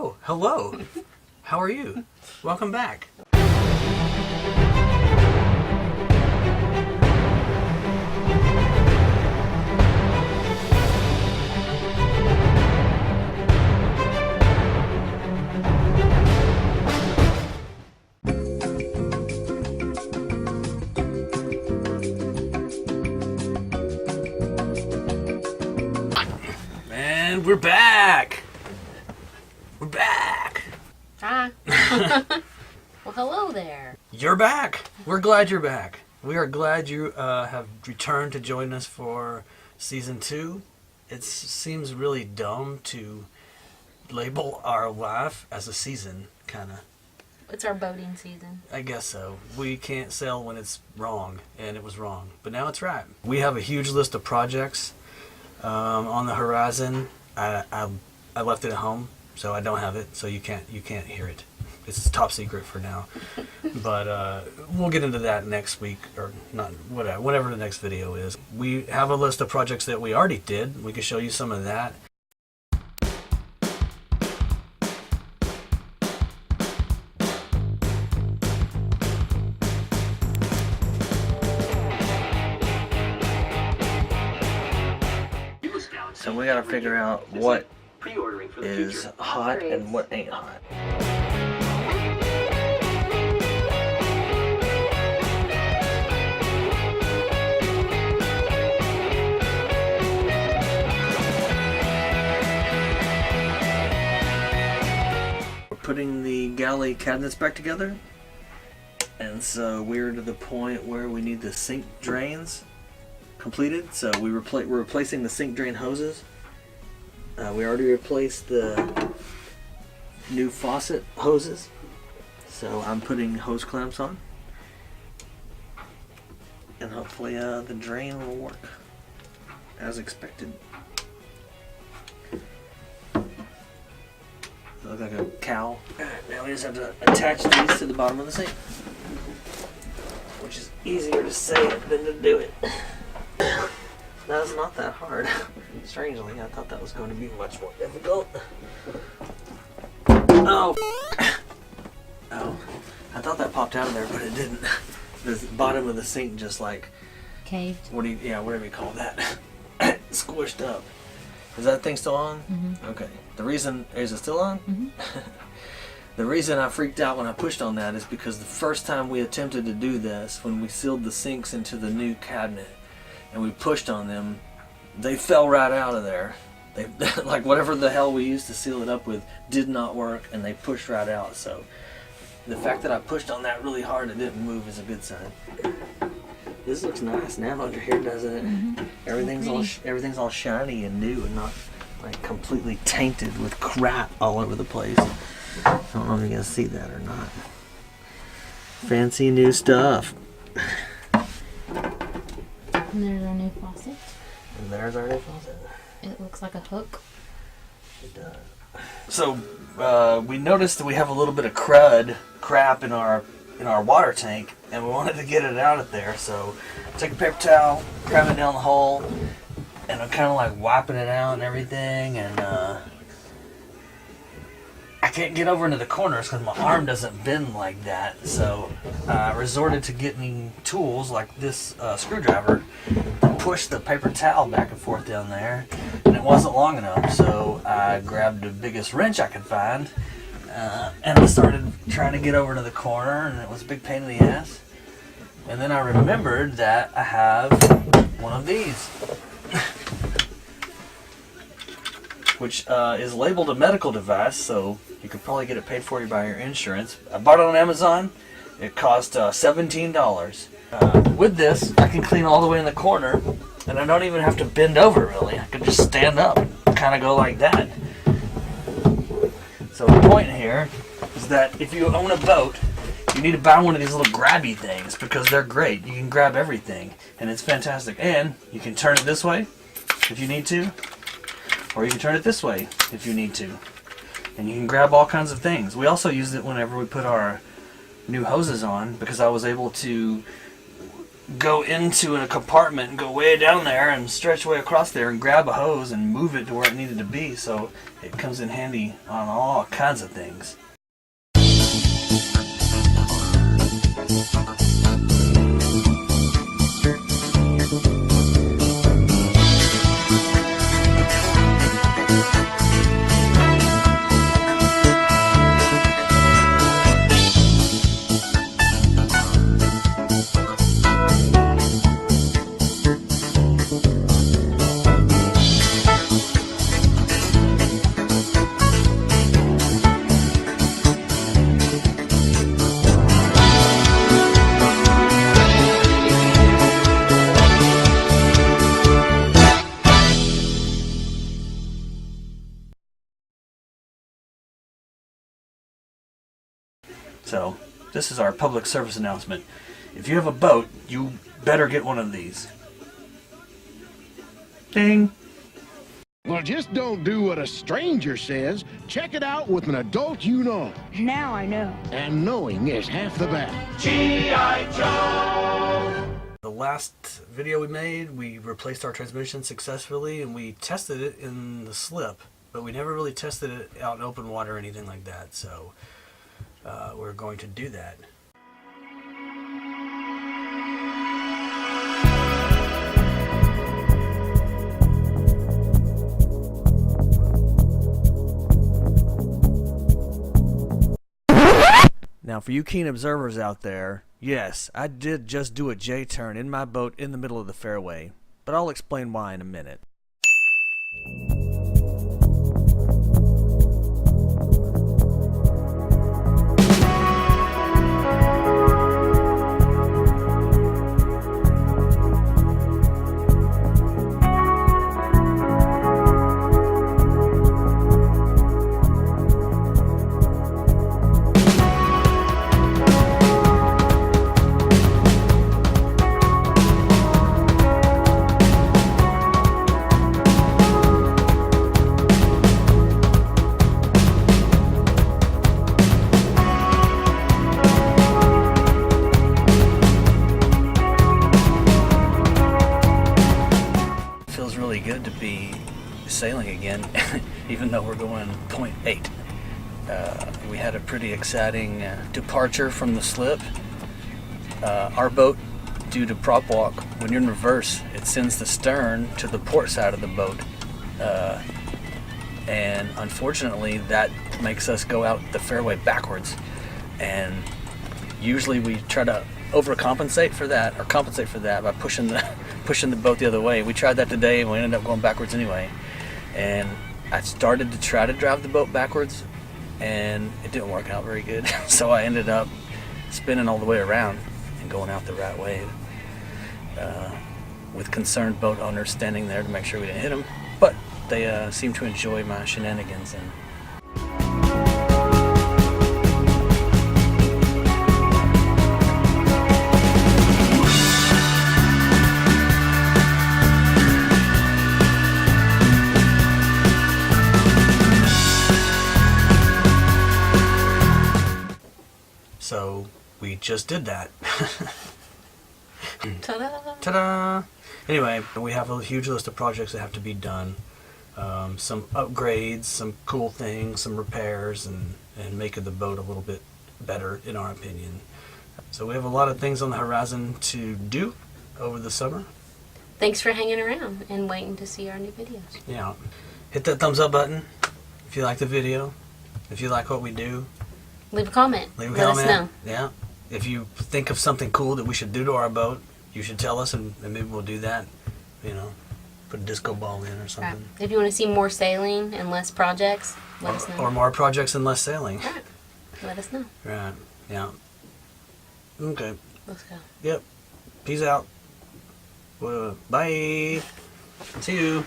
Oh, hello. How are you? Welcome back. And we're back. We're back. Hi. Well, hello there. You're back. We're glad you're back. We are glad you have returned to join us for season 2. It seems really dumb to label our life as a season, kind of. It's our boating season. I guess so. We can't sail when it's wrong, and it was wrong. But now it's right. We have a huge list of projects on the horizon. I left it at home, so I don't have it, so you can't hear it. It's top secret for now. But we'll get into that next week, or not, whatever the next video is. We have a list of projects that we already did. We can show you some of that. So we gotta figure out what is hot and what ain't hot. We're putting the galley cabinets back together, and so we're to the point where we need the sink drains completed. So we're replacing the sink drain hoses. We already replaced the new faucet hoses, so I'm putting hose clamps on, and hopefully the drain will work as expected. Look like a cow. Alright, now we just have to attach these to the bottom of the sink, which is easier to say it than to do it. That's not that hard. Strangely, I thought that was going to be much more difficult. Oh. Oh. I thought that popped out of there, but it didn't. The bottom of the sink just like Caved. Whatever you call that. Squished up. Is that thing still on? Mm-hmm. Okay. Is it still on? Mm-hmm. The reason I freaked out when I pushed on that is because the first time we attempted to do this, when we sealed the sinks into the new cabinet, and we pushed on them, they fell right out of there. They like whatever the hell we used to seal it up with did not work, and they pushed right out. So the fact that I pushed on that really hard and it didn't move is a good sign. This looks nice now under here, doesn't it? Mm-hmm. Everything's all shiny and new and not like completely tainted with crap all over the place. I don't know if you can see that or not. Fancy new stuff. And there's our new faucet. And there's our new faucet. It looks like a hook. It does. So we noticed that we have a little bit of crap in our water tank, and we wanted to get it out of there. So take a paper towel, grab it down the hole, and I'm kind of like wiping it out and everything. And I can't get over into the corners because my arm doesn't bend like that. So I resorted to getting tools like this screwdriver to push the paper towel back and forth down there. And it wasn't long enough, so I grabbed the biggest wrench I could find. And I started trying to get over to the corner, and it was a big pain in the ass. And then I remembered that I have one of these, which is labeled a medical device, so you could probably get it paid for you by your insurance. I bought it on Amazon. It cost $17. With this, I can clean all the way in the corner, and I don't even have to bend over, really. I can just stand up and kind of go like that. So the point here is that if you own a boat, you need to buy one of these little grabby things because they're great. You can grab everything, and it's fantastic. And you can turn it this way if you need to, or you can turn it this way if you need to. And you can grab all kinds of things. We also used it whenever we put our new hoses on because I was able to go into a compartment and go way down there and stretch way across there and grab a hose and move it to where it needed to be, so it comes in handy on all kinds of things. So, this is our public service announcement. If you have a boat, you better get one of these. Ding! Well, just don't do what a stranger says. Check it out with an adult you know. Now I know. And knowing is half the battle. G.I. Joe! The last video we made, we replaced our transmission successfully and we tested it in the slip, but we never really tested it out in open water or anything like that, so we're going to do that. Now for you keen observers out there, yes, I did just do a J-turn in my boat in the middle of the fairway, but I'll explain why in a minute. Good to be sailing again, even though we're going 0.8. We had a pretty exciting departure from the slip. Our boat, due to prop walk, when you're in reverse, it sends the stern to the port side of the boat. And unfortunately, that makes us go out the fairway backwards. And usually we try to overcompensate for that, or compensate for that by pushing the boat the other way. We tried that today and we ended up going backwards anyway. And I started to try to drive the boat backwards and it didn't work out very good. So I ended up spinning all the way around and going out the right way, with concerned boat owners standing there to make sure we didn't hit them. But they seemed to enjoy my shenanigans. And so we just did that. Ta-da! Ta-da! Anyway, we have a huge list of projects that have to be done. Some upgrades, some cool things, some repairs, and making the boat a little bit better, in our opinion. So we have a lot of things on the horizon to do over the summer. Thanks for hanging around and waiting to see our new videos. Yeah. Hit that thumbs up button if you like the video. If you like what we do. Leave a comment. Leave a Let comment. us know. Yeah. If you think of something cool that we should do to our boat, you should tell us and maybe we'll do that. You know, put a disco ball in or something. Right. If you want to see more sailing and less projects, let us know. Or more projects and less sailing. Right. Let us know. Right. Yeah. Okay. Let's go. Yep. Peace out. Bye. See you.